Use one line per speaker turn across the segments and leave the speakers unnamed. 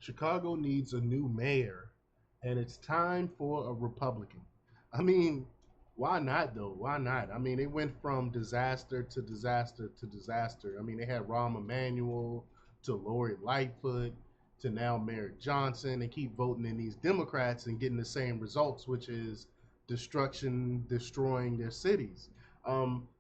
Chicago needs a new mayor, and it's time for a Republican. I mean, why not though? Why not? I mean, it went from disaster to disaster to disaster. I mean, they had Rahm Emanuel to Lori Lightfoot to now Merrick Johnson, and keep voting in these Democrats and getting the same results, which is destruction, destroying their cities.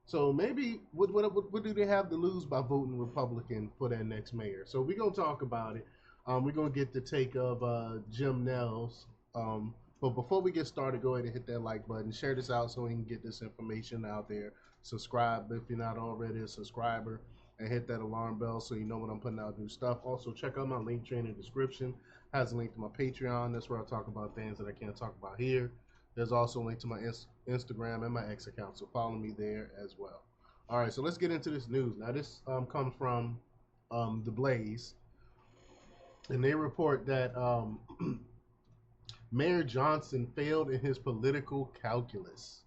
So maybe what do they have to lose by voting Republican for their next mayor? So we're gonna talk about it. We're gonna get the take of Jim Nels. But before we get started, go ahead and hit that like button. Share this out so we can get this information out there. Subscribe if you're not already a subscriber, and hit that alarm bell so you know when I'm putting out new stuff. Also, check out my link tree in the description. Has a link to my Patreon. That's where I talk about things that I can't talk about here. There's also a link to my Instagram and my X account, so follow me there as well. All right, so let's get into this news. Now, this comes from The Blaze, and they report that Mayor Johnson failed in his political calculus.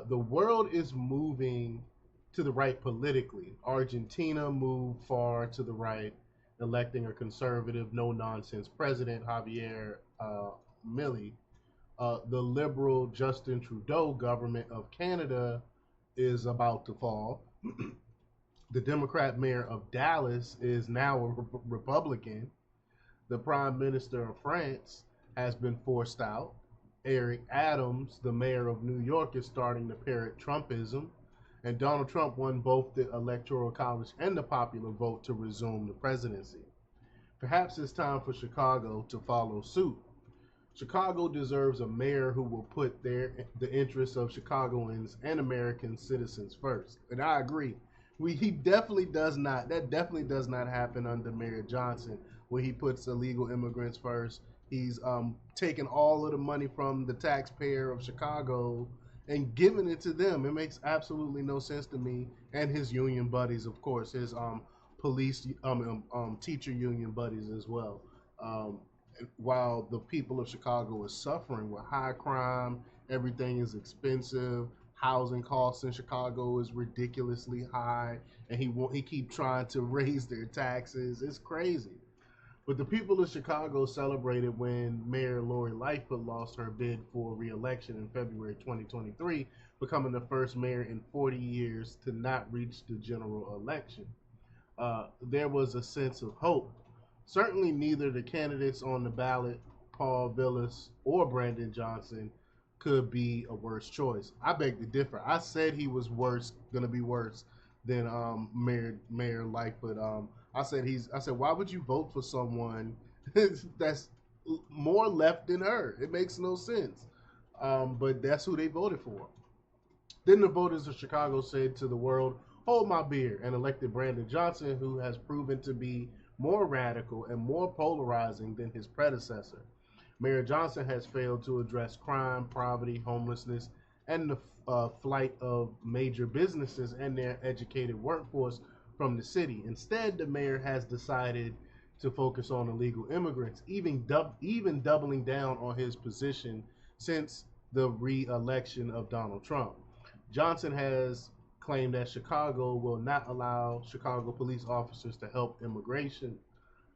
The world is moving to the right politically. Argentina moved far to the right, electing a conservative, no nonsense president, Javier Milei. The liberal Justin Trudeau government of Canada is about to fall. The Democrat mayor of Dallas is now a Republican. The prime minister of France has been forced out. Eric Adams, the mayor of New York, is starting to parrot Trumpism. And Donald Trump won both the Electoral College and the popular vote to resume the presidency. Perhaps it's time for Chicago to follow suit. Chicago deserves a mayor who will put the interests of Chicagoans and American citizens first. And I agree. He definitely does not. That definitely does not happen under Mayor Johnson, where he puts illegal immigrants first. He's taking all of the money from the taxpayer of Chicago and giving it to them. It makes absolutely no sense to me. And his union buddies, of course, his police teacher union buddies as well. Um, while the people of Chicago is suffering with high crime, everything is expensive. Housing costs in Chicago is ridiculously high, and he keep trying to raise their taxes. It's crazy. But the people of Chicago celebrated when Mayor Lori Lightfoot lost her bid for re-election in February 2023, becoming the first mayor in 40 years to not reach the general election. There was a sense of hope. Certainly, neither the candidates on the ballot, Paul Villas or Brandon Johnson, could be a worse choice. I beg to differ. I said he was worse, going to be worse than Mayor Lightfoot. I said, why would you vote for someone that's more left than her? It makes no sense. But that's who they voted for. Then the voters of Chicago said to the world, hold my beer, and elected Brandon Johnson, who has proven to be more radical and more polarizing than his predecessor. Mayor Johnson has failed to address crime, poverty, homelessness, and the flight of major businesses and their educated workforce from the city. Instead, the mayor has decided to focus on illegal immigrants, even doubling down on his position since the re-election of Donald Trump. Johnson has claimed that Chicago will not allow Chicago police officers to help immigration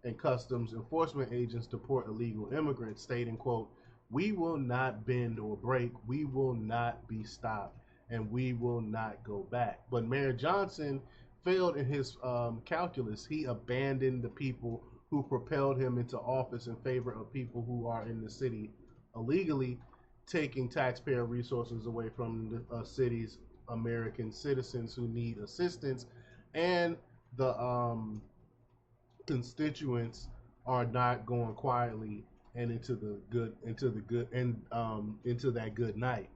and customs enforcement agents deport illegal immigrants, stating, quote, we will not bend or break, we will not be stopped, and we will not go back. But Mayor Johnson failed in his calculus. He abandoned the people who propelled him into office in favor of people who are in the city illegally, taking taxpayer resources away from the city's American citizens who need assistance, and the constituents are not going quietly and into that good night.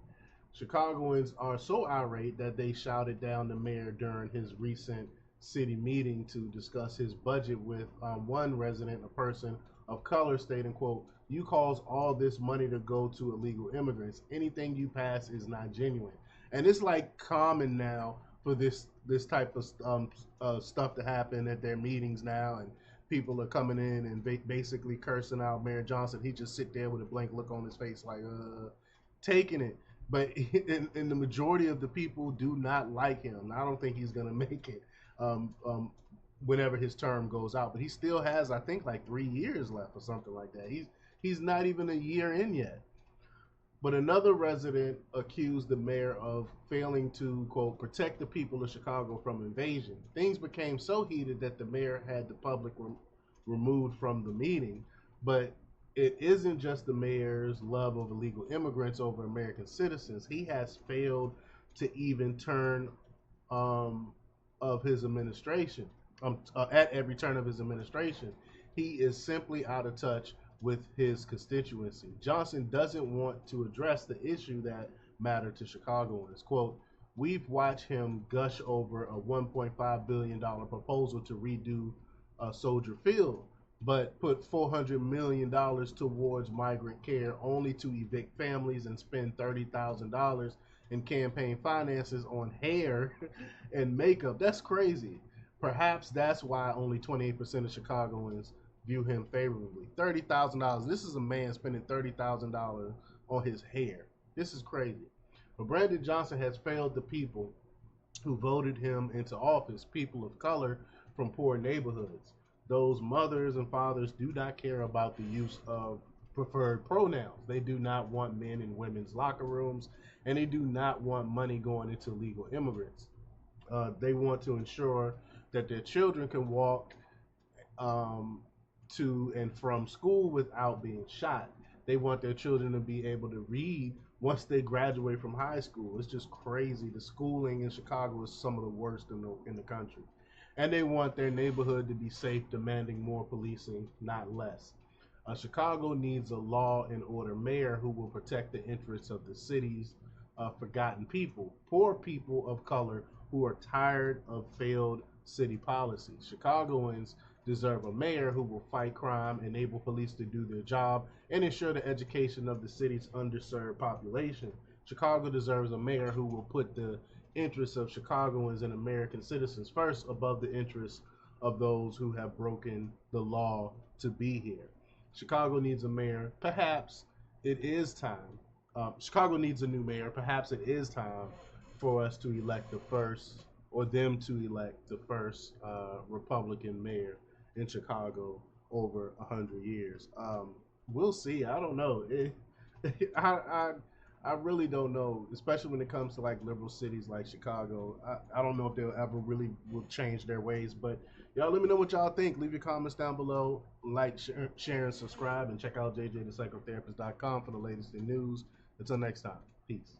Chicagoans are so irate that they shouted down the mayor during his recent city meeting to discuss his budget with one resident, a person of color, stating, quote, you cause all this money to go to illegal immigrants. Anything you pass is not genuine. And it's like common now for this type of stuff to happen at their meetings now, and people are coming in and basically cursing out Mayor Johnson. He just sit there with a blank look on his face, like taking it. But and the majority of the people do not like him. I don't think he's gonna make it. Um, um, whenever his term goes out. But he still has, I think, like 3 years left or something like that. He's not even a year in yet. But another resident accused the mayor of failing to, quote, protect the people of Chicago from invasion. Things became so heated that the mayor had the public removed from the meeting. But it isn't just the mayor's love of illegal immigrants over American citizens. He has failed to even turn um, of his administration, at every turn of his administration. He is simply out of touch with his constituency. Johnson doesn't want to address the issue that matter to Chicagoans. Quote, we've watched him gush over a $1.5 billion proposal to redo Soldier Field, but put $400 million towards migrant care only to evict families and spend $30,000 in campaign finances on hair and makeup. That's crazy. Perhaps that's why only 28% of Chicagoans view him favorably. $30,000. This is a man spending $30,000 on his hair. This is crazy. But Brandon Johnson has failed the people who voted him into office, people of color from poor neighborhoods. Those mothers and fathers do not care about the use of preferred pronouns. They do not want men in women's locker rooms, and they do not want money going into legal immigrants. They want to ensure that their children can walk um, to and from school without being shot. They want their children to be able to read once they graduate from high school. It's just crazy. The schooling in Chicago is some of the worst in the country. And they want their neighborhood to be safe, demanding more policing, not less. Chicago needs a law and order mayor who will protect the interests of the city's forgotten people, poor people of color who are tired of failed city policies. Chicagoans deserve a mayor who will fight crime, enable police to do their job, and ensure the education of the city's underserved population. Chicago deserves a mayor who will put the interests of Chicagoans and American citizens first above the interests of those who have broken the law to be here. Chicago needs a mayor. Perhaps it is time. Chicago needs a new mayor. Perhaps it is time for us to elect the first, or them to elect the first Republican mayor in Chicago over 100 years. We'll see. I don't know. I I really don't know, especially when it comes to like liberal cities like Chicago. I don't know if they'll ever really will change their ways, but y'all let me know what y'all think. Leave your comments down below. Like, share, and subscribe, and check out jjthepsychotherapist.com for the latest in news. Until next time, peace.